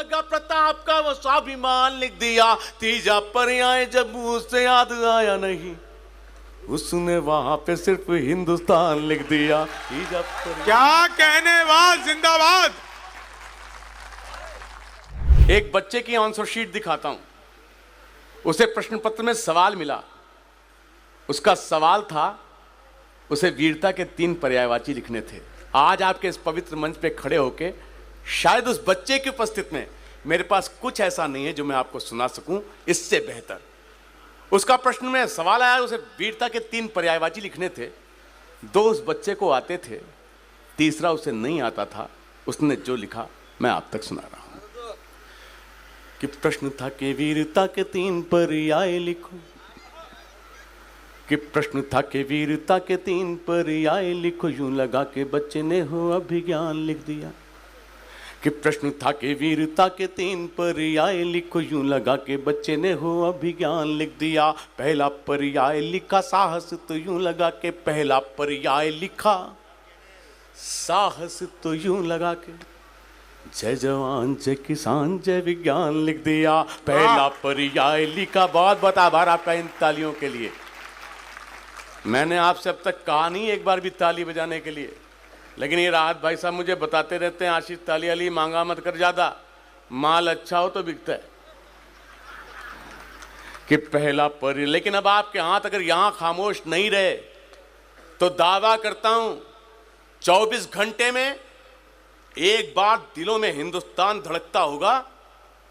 लगा प्रताप का वो स्वाभिमान लिख दिया। तीजा पर्याय जब उससे याद आया नहीं, उसने वहां पे सिर्फ हिंदुस्तान लिख दिया। तीजा क्या कहने, वाह जिंदाबाद। एक बच्चे की आंसर शीट दिखाता हूं। उसे प्रश्न पत्र में सवाल मिला। उसका सवाल था, उसे वीरता के 3 पर्यायवाची लिखने थे। आज आपके इस पवित्र मंच पे खड़े होके शायद उस बच्चे की उपस्थिति में मेरे पास कुछ ऐसा नहीं है जो मैं आपको सुना सकूं इससे बेहतर। उसका प्रश्न में सवाल आया, उसे वीरता के 3 पर्यायवाची लिखने थे। 2 उस बच्चे को आते थे, तीसरा उसे नहीं आता था। उसने जो लिखा मैं आप तक सुना रहा हूं कि प्रश्न था कि वीरता के 3 पर्याय लिखो, कि प्रश्न था कि वीरता के 3 पर्याय लिखो। यूं लगा के बच्चे ने हो अभिज्ञान लिख दिया। कि प्रश्न था कि वीरता के 3 पर्याय लिखो। यूं लगा के बच्चे ने हो अभिज्ञान लिख दिया। पहला पर्याय लिखा साहस, तो यूं लगा के पहला पर्याय लिखा साहस, तो यूं लगा के जय जवान जय किसान जय विज्ञान लिख दिया। पहला पर्याय लिखा। बहुत आभार आपका इन तालियों के लिए। मैंने आपसे अब तक कहा नहीं एक बार भी ताली बजाने के लिए, लेकिन ये राहत भाई साहब मुझे बताते रहते हैं, आशीष ताली अली मांगा मत कर ज्यादा, माल अच्छा हो तो बिकता है। कि पहला पर्याय, लेकिन अब आपके हाथ अगर यहां खामोश नहीं रहे तो दावा करता हूं 24 घंटे में एक बार दिलों में हिंदुस्तान धड़कता होगा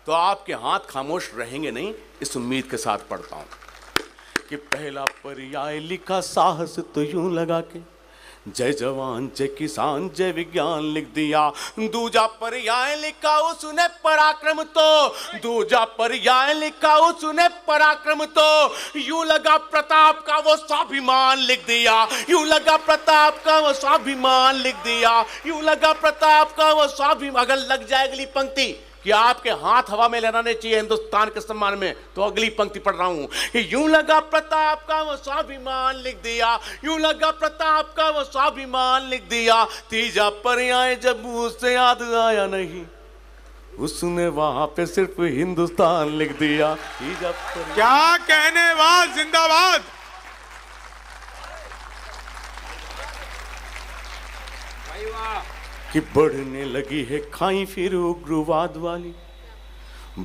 तो आपके हाथ खामोश रहेंगे नहीं, इस उम्मीद के साथ पढ़ता हूं कि पहला पर्याय लिखा साहस, तो यूं लगा के जय जवान जय किसान जय विज्ञान लिख दिया। दूजा पर्याय लिखा उसने पराक्रम, तो दूजा पर्याय लिखा उसने पराक्रम, तो यूं लगा प्रताप का वो स्वाभिमान लिख दिया। यूं लगा प्रताप का वो स्वाभिमान लिख दिया। यूं लगा प्रताप का वो स्वाभिमान। अगर लग जाए अगली पंक्ति कि आपके हाथ हवा में लहराने चाहिए हिंदुस्तान के सम्मान में, तो अगली पंक्ति पढ़ रहा हूं कि यूं लगा प्रताप का वो स्वाभिमान लिख दिया। यूं लगा प्रताप का वो स्वाभिमान लिख दिया। तीजा पर्याय जब उससे याद आया नहीं, उसने वहां पे सिर्फ हिंदुस्तान लिख दिया। तीजा पर्याय। क्या कहने, वाह जिंदाबाद। कि बढ़ने लगी है खाई फिर उग्रवाद वाली,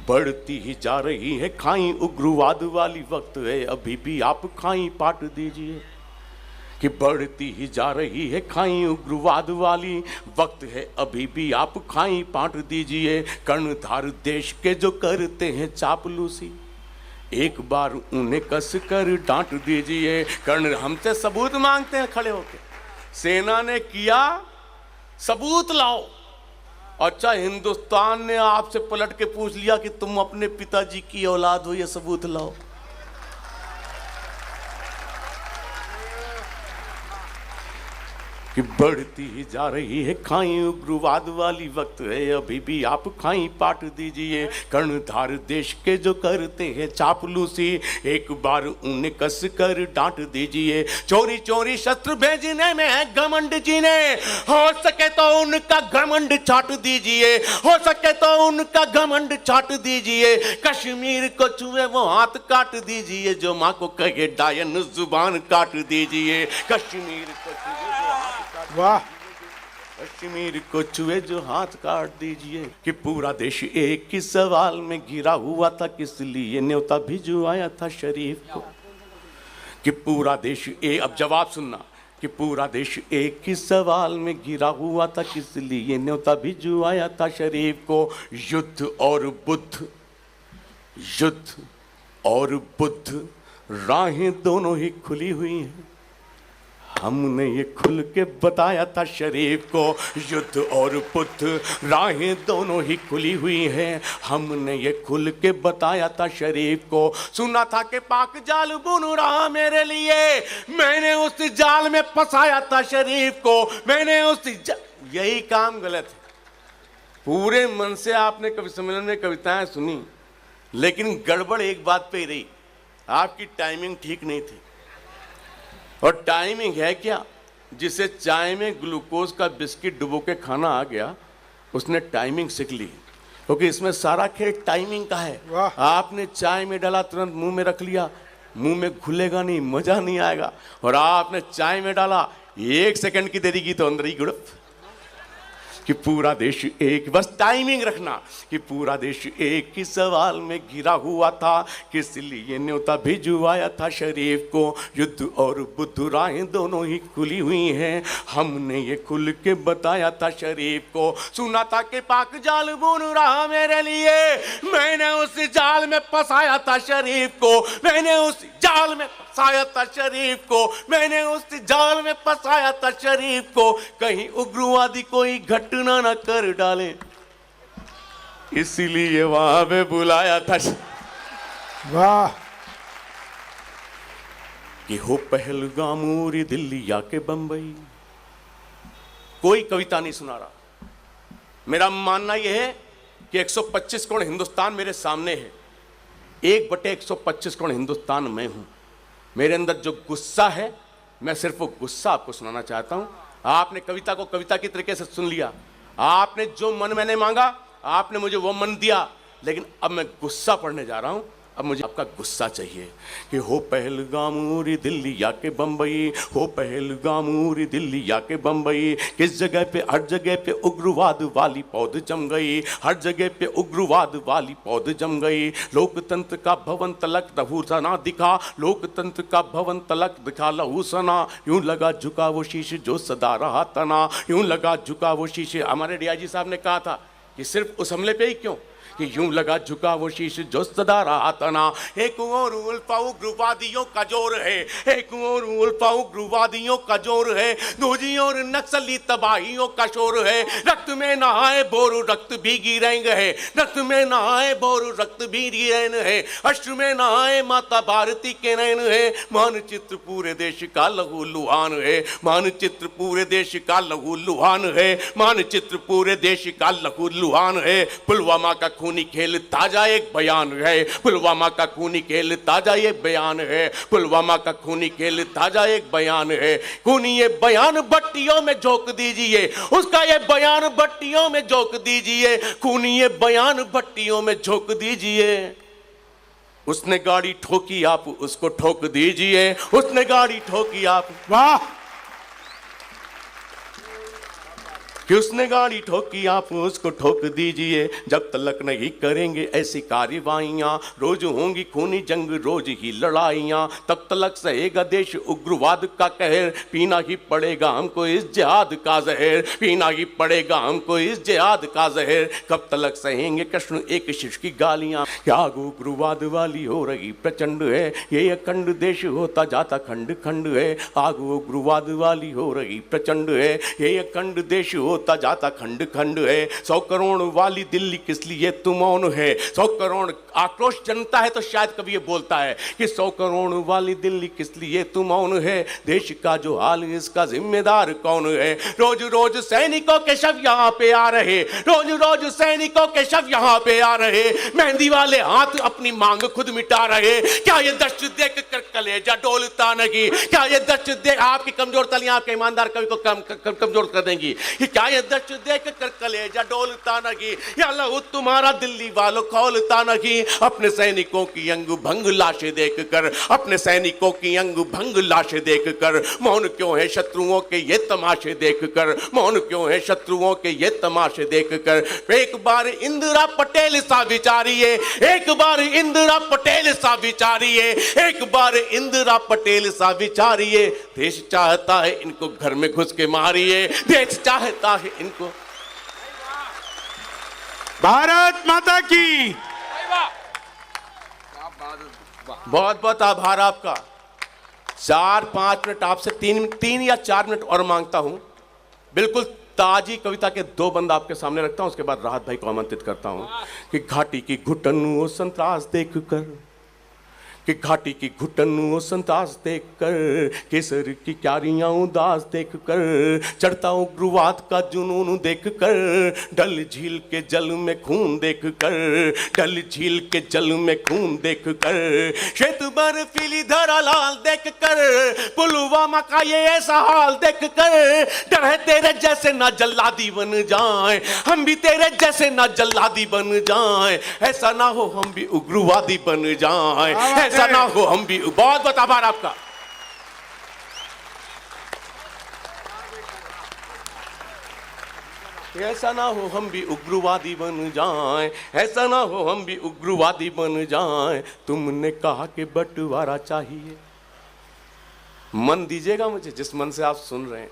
बढ़ती ही जा रही है खाई उग्रवाद वाली। वक्त है अभी भी आप खाई पाट दीजिए। कि बढ़ती ही जा रही है खाई उग्रवाद वाली, वक्त है अभी भी आप खाई पाट दीजिए। कर्णधार देश के जो करते हैं चापलूसी, एक बार उन्हें कस कर डांट दीजिए। कर्ण हमसे सबूत मांगते हैं खड़े होकर, सेना ने किया सबूत लाओ। अच्छा, हिंदुस्तान ने आपसे पलट के पूछ लिया कि तुम अपने पिताजी की औलाद हो, ये सबूत लाओ। कि बढ़ती ही जा रही है खाई उग्रवाद वाली, वक्त है अभी भी आप खाई पाट दीजिए। कर्णधार देश के जो करते हैं चापलूसी, एक बार उन्हें कस कर डांट दीजिए। चोरी चोरी शस्त्र भेजने में है घमंड जिन्हें, हो सके तो उनका घमंड छाट दीजिए। हो सके तो उनका घमंड छाट दीजिए। कश्मीर को छुए वो हाथ काट दीजिए, जो माँ को कहे डायन जुबान काट दीजिए। कश्मीर को छुए वाह। कश्मीर को छुए जो हाथ काट दीजिए। कि पूरा देश एक ही सवाल में घिरा हुआ था, किस लिए न्योता भिजवाया था शरीफ को। कि पूरा देश अब जवाब सुनना, कि पूरा देश एक ही सवाल में घिरा हुआ था, किस लिए न्योता भिजवाया था शरीफ को। युद्ध और बुद्ध, युद्ध और बुद्ध राहें दोनों ही खुली हुई हैं, हमने ये खुल के बताया था शरीफ को। युद्ध और बुद्ध राहें दोनों ही खुली हुई हैं, हमने ये खुल के बताया था शरीफ को। सुना था कि पाक जाल बुन रहा मेरे लिए, मैंने उस जाल में फंसाया था शरीफ को। मैंने उस यही काम गलत है। पूरे मन से आपने कवि सम्मेलन में कविताएं सुनी, लेकिन गड़बड़ एक बात पे ही रही, आपकी टाइमिंग ठीक नहीं थी। और टाइमिंग है क्या, जिसे चाय में ग्लूकोज का बिस्किट डुबो के खाना आ गया, उसने टाइमिंग सीख ली। क्योंकि इसमें सारा खेल टाइमिंग का है। वाह। आपने चाय में डाला, तुरंत मुंह में रख लिया, मुंह में घुलेगा नहीं, मजा नहीं आएगा। और आपने चाय में डाला, 1 सेकंड की देरी की तो अंदर ही गुड़प कि पूरा देश एक, बस टाइमिंग रखना कि पूरा देश एक ही सवाल में घिरा हुआ था, किस लिए न्योता भिजवाया था शरीफ को, युद्ध और बुद्ध राहें दोनों ही खुली हुई हैं, हमने ये खुल के बताया था शरीफ को, सुना था कि पाक जाल बुन रहा मेरे लिए, मैंने उस जाल में फंसाया था शरीफ को, मैंने उस जाल में फंसाया था शरीफ को, मैंने उस जाल में फंसाया था शरीफ को, कहीं उग्रवादी कोई घटना न कर डाले, इसीलिए वहां पे बुलाया था। वाह। कि हो पहलगाम उरी दिल्ली या के बंबई। कोई कविता नहीं सुना रहा। मेरा मानना यह है कि 125 करोड़ हिंदुस्तान मेरे सामने है, 1/125 करोड़ हिंदुस्तान मैं हूं। मेरे अंदर जो गुस्सा है, मैं सिर्फ वो गुस्सा आपको सुनाना चाहता हूं। आपने कविता को कविता की तरीके से सुन लिया, आपने जो मन मैंने मांगा आपने मुझे वो मन दिया, लेकिन अब मैं गुस्सा पढ़ने जा रहा हूं। अब मुझे आपका गुस्सा चाहिए कि हो पहलगाम उरी दिल्ली या के बंबई, हो पहलगाम उरी दिल्ली या के बंबई, किस जगह पे, हर जगह पे उग्रवाद वाली पौध जम गई, हर जगह पे उग्रवाद वाली पौध जम गई, लोकतंत्र का भवन तलक लहू सना दिखा, लोकतंत्र का भवन तलक दिखा लहू सना, यूं लगा झुका वो शीश जो सदा रहा तना, यूं लगा झुका वो शीश। हमारे डीआईजी साहब ने कहा था कि सिर्फ उस हमले पे ही क्यों, कि यूं लगा झुका वो शीश जो सदा रहा तना, एक और उल्फा उग्रवादियों का जोर है, एक और उल्फा उग्रवादियों का जोर है, दूसरी और नक्सली तबाहियों का शोर है, रक्त में नहाए बोरू रक्त भीगी रंग है, रक्त में नहाए बोरू रक्त भीगी रैन है, अश्रु में नहाए माता भारती के नैन है, मानचित्र पूरे देश का लहू लुहान है, मानचित्र पूरे देश का लहू लुहान है, मानचित्र पूरे देश का लहू लुहान है। पुलवामा का खूनी खेल ताजा एक बयान है, पुलवामा का खूनी खेल ताजा एक बयान है, पुलवामा का खूनी खेल ताजा एक बयान है। खूनी ये बयान भट्टियों में झोंक दीजिए, उसका ये बयान भट्टियों में झोंक दीजिए, खूनी ये बयान भट्टियों में झोंक दीजिए। उसने गाड़ी ठोकी आप उसको ठोक दीजिए, उसने गाड़ी ठोकी आप। वाह। कि उसने गाड़ी ठोकी आप उसको ठोक दीजिए, जब तलक नहीं करेंगे ऐसी कार्रवाइयाँ, रोज होंगी खूनी जंग रोज ही लड़ाइयाँ, तब तलक सहेगा देश उग्रवाद का कहर, पीना ही पड़ेगा हमको इस जिहाद का जहर, पीना ही पड़ेगा हमको इस जिहाद का जहर, कब तलक सहेंगे कृष्ण एक शिष्य की गालियाँ, क्या उग्रवाद वाली हो रही प्रचंड है, ये अखंड देश होता जाता खंड खंड है, आग उग्रवाद वाली हो रही प्रचंड है, ये अखंड देश होता जाता खंड खंड है। 100 करोड़ वाली दिल्ली किस लिए तुम मौन है, 100 करोड़ आक्रोश जनता है तो शायद कभी ये बोलता है कि 100 करोड़ वाली दिल्ली किस लिए तुम मौन है, देश का जो हाल इसका जिम्मेदार कौन है। रोज रोज सैनिकों के शव यहाँ पे आ रहे, रोज रोज सैनिकों के शव यहाँ पे आ रहे, मेहंदी वाले हाथ अपनी मांग खुद मिटा रहे, क्या ये दर्द देख कर कलेजा डोलता नहीं, क्या ये दर्द देख आपकी कमजोर तलियां आपके ईमानदार कवि को कमजोर कर देंगी, क्या ये दर्द देख कर कलेजा डोलता नहीं, या लहू तुम्हारा दिल्ली वालों खोलता नहीं, अपने सैनिकों की अंग भंग लाशें देखकर, अपने सैनिकों की अंग भंग लाशें देखकर, मौन क्यों है शत्रुओं के ये तमाशे देखकर, मौन क्यों है शत्रुओं के ये तमाशे देखकर। एक बार इंदिरा पटेल सा विचारिए, एक बार इंदिरा पटेल सा विचारिए, एक बार इंदिरा पटेल सा विचारिए, देश चाहता है इनको घर में घुस के मारिए, देश चाहता है इनको। भारत माता की। बहुत बहुत आभार आपका। 4-5 मिनट आपसे 3 या 4 मिनट और मांगता हूं। बिल्कुल ताजी कविता के 2 बंद आपके सामने रखता हूं, उसके बाद राहत भाई को आमंत्रित करता हूं कि घाटी की घुटन वो संतरास देखकर, कि घाटी की घुटन संतास देख कर, केसर की क्यारियां उदास देख कर, चढ़ता उग्रवाद का जुनून देख कर, डल झील के जल में खून देख कर, डल झील के जल में खून देख कर, श्वेत बर्फीली धरा लाल देख कर, पुलवामा का ये ऐसा हाल देख कर, डर है तेरे जैसे ना जल्लादी बन जाएं, हम भी तेरे जैसे ना जल्लादी बन जाएं, ऐसा ना हो हम भी उग्रवादी बन जाएं, ऐसा ना हो हम भी। बहुत बहुत आभार आपका। ऐसा ना हो हम भी उग्रवादी बन जाएं, ऐसा ना हो हम भी उग्रवादी बन जाएं। तुमने कहा कि बंटवारा चाहिए, मन दीजिएगा मुझे जिस मन से आप सुन रहे हैं,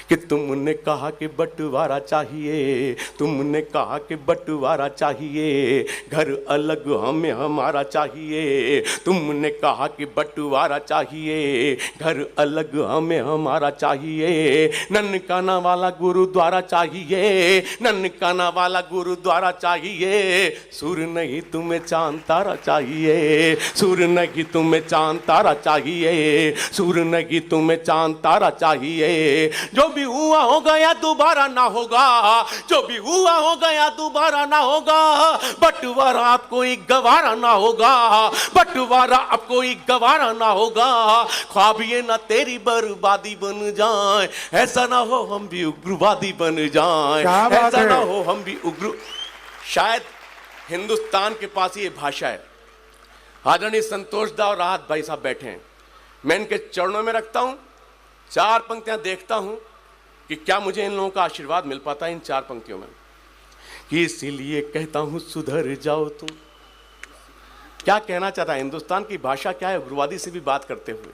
कि तुमने कहा कि बंटवारा चाहिए, तुमने कहा कि बंटवारा चाहिए, घर अलग हमें हमारा चाहिए, तुमने कहा कि बंटवारा चाहिए, घर अलग हमें हमारा चाहिए, ननकाना वाला गुरुद्वारा चाहिए, ननकाना वाला गुरुद्वारा चाहिए, सुर नहीं तुम्हें चांद तारा चाहिए, सुर नहीं तुम्हें चांद तारा चाहिए, सुर नहीं तुम्हें चांद तारा चाहिए। जो भी हुआ हो गया दोबारा ना होगा, जो भी हुआ हो गया दोबारा ना होगा, बंटवारा अब कोई गवारा ना होगा, बंटवारा अब कोई गवारा ना होगा, ख्वाब ये ना तेरी बर्बादी बन जाए, ऐसा ना हो हम भी उग्रवादी बन जाए, ऐसा ना हो हम भी उग्र। शायद हिंदुस्तान के पास ये भाषा है। आदरणीय संतोष दा और राहत भाई साहब बैठे हैं, मैं इनके चरणों में रखता हूं, चार पंक्तियां देखता हूं कि क्या मुझे इन लोगों का आशीर्वाद मिल पाता है इन चार पंक्तियों में। कि इसीलिए कहता हूं सुधर जाओ तुम। क्या कहना चाहता है, हिंदुस्तान की भाषा क्या है उग्रवादी से भी बात करते हुए,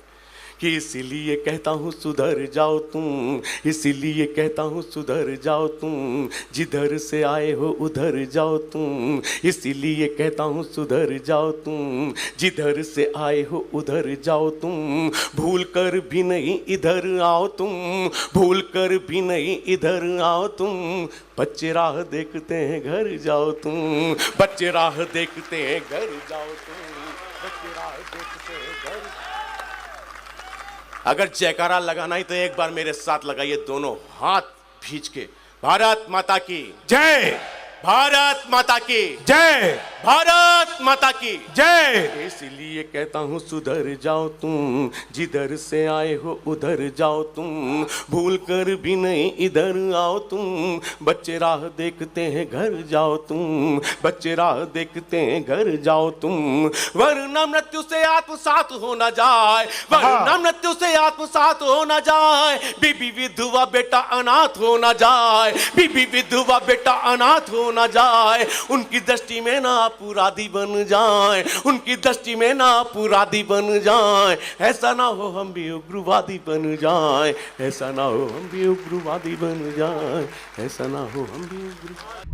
कि इसीलिए कहता हूँ सुधर जाओ तुम, इसीलिए कहता हूँ सुधर जाओ तुम, जिधर से आए हो उधर जाओ तुम, इसीलिए कहता हूँ सुधर जाओ तुम, जिधर से आए हो उधर जाओ तुम, भूल कर भी नहीं इधर आओ तुम, भूल कर भी नहीं इधर आओ तुम, बच्चे राह देखते हैं घर जाओ तुम, बच्चे राह देखते हैं घर जाओ तुम, बच्चे राह देखते हैं घर। अगर जयकारा लगाना ही तो एक बार मेरे साथ लगाइए, दोनों हाथ भींच के। भारत माता की जय, भारत माता की जय, भारत माता की जय। इसलिए कहता हूँ सुधर जाओ तुम, जिधर से आए हो उधर जाओ तुम, भूल कर भी नहीं इधर आओ तुम, बच्चे राह देखते हैं घर जाओ तुम, बच्चे राह देखते हैं घर जाओ तुम, वरना मृत्यु से आत्मसात हो ना जाए, वरना मृत्यु से आत्मसात हो ना जाए, बीबी विधवा बेटा अनाथ हो ना जाए, बीबी विधवा बेटा अनाथ हो ना जाए, उनकी दृष्टि में ना अपराधी बन जाए, उनकी दृष्टि में ना अपराधी बन जाए, ऐसा ना हो हम भी उग्रवादी बन जाए, ऐसा ना हो हम भी उग्रवादी बन जाए, ऐसा ना हो हम भी उग्र।